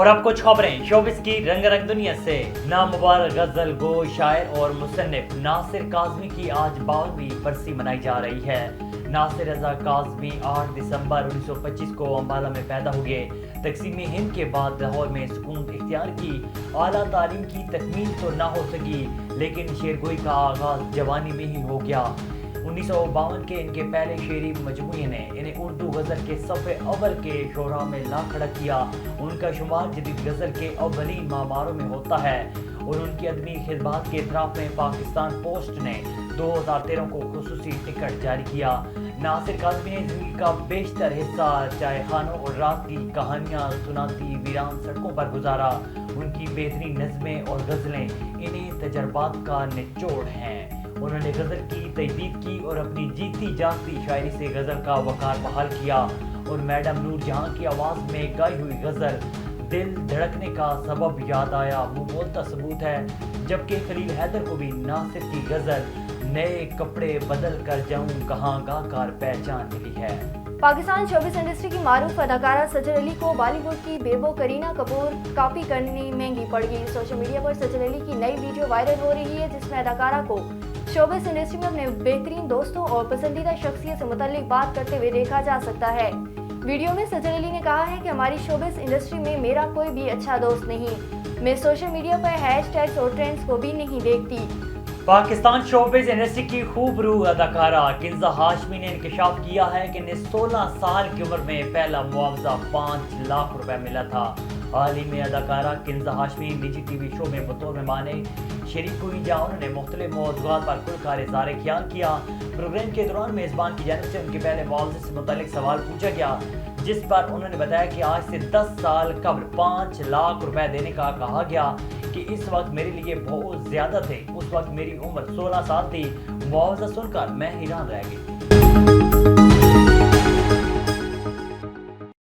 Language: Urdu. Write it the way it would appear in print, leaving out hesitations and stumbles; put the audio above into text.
اور اب کچھ خبریں شوبز کی رنگ رنگ دنیا سے۔ نامبارک غزل گو شاعر اور مصنف ناصر کاظمی کی آج 52ویں برسی منائی جا رہی ہے۔ ناصر رضا کاظمی 8 دسمبر 1925 کو امبالہ میں پیدا ہوئے۔ تقسیم ہند کے بعد لاہور میں سکون اختیار کی۔ اعلیٰ تعلیم کی تکمیل تو نہ ہو سکی، لیکن شعرگوئی کا آغاز جوانی میں ہی ہو گیا۔ 1952 کے ان کے پہلے شعری مجموعے نے انہیں اردو غزل کے صفحے اول کے شعراء میں لا کھڑا کیا۔ ان کا شمار جدید غزل کے اولین معماروں میں ہوتا ہے اور ان کی ادبی خدمات کے اعتراف میں پاکستان پوسٹ نے 2013 کو خصوصی ٹکٹ جاری کیا۔ ناصر کاظمی نے زندگی کا بیشتر حصہ چائے خانوں اور رات کی کہانیاں سناتی ویران سڑکوں پر گزارا۔ ان کی بہترین نظمیں اور غزلیں انہیں تجربات کا نچوڑ ہیں۔ انہوں نے غزل کی تجدید کی اور اپنی جیتی جاگتی شاعری سے غزل کا وقار بحال کیا، اور میڈم نور جہاں کی آواز میں گائی ہوئی غزل دل دھڑکنے کا سبب یاد آیا وہ بولتا ثبوت ہے، جبکہ خلیل حیدر کو بھی ناصر کی غزل نئے کپڑے بدل کر جاؤں کہاں گا کر پہچان ملی ہے۔ پاکستان شوبز انڈسٹری کی معروف اداکارہ سجل علی کو بالی ووڈ کی بیبو کرینہ کپور کاپی کرنی مہنگی پڑ گئی۔ سوشل میڈیا پر سجل علی کی نئی ویڈیو وائرل ہو رہی ہے، جس میں اداکارہ کو شوبز انڈسٹری میں اپنے بہترین دوستوں اور پسندیدہ شخصیت سے متعلق بات کرتے ہوئے دیکھا جا سکتا ہے۔ ویڈیو میں سجل علی نے کہا ہے کہ ہماری شوبز انڈسٹری میں میرا کوئی بھی اچھا دوست نہیں، میں سوشل میڈیا پر ہیش ٹیگز اور ٹرینڈز کو بھی نہیں دیکھتی۔ پاکستان شوبز انڈسٹری کی خوب روح اداکارہ کنزہ ہاشمی نے انکشاف کیا ہے کہ انہیں 16 سال کی عمر میں پہلا معاوضہ 5 لاکھ روپے ملا تھا۔ حال ہی میں اداکارہ کنزہ ہاشمی نجی ٹی وی شو میں بطور مہمان شریک ہوئی، جہاں انہوں نے مختلف موضوعات پر کھل کر اظہار خیال کیا۔ پروگرام کے دوران میزبان کی جانب سے ان کے پہلے معاوضے سے متعلق سوال پوچھا گیا، جس پر انہوں نے بتایا کہ آج سے 10 سال قبل 5 لاکھ روپے دینے کا کہا گیا کہ اس وقت میرے لیے بہت زیادہ تھے۔ اس وقت میری عمر 16 سال تھی۔ معاوضہ سن کر میں حیران رہ گئی۔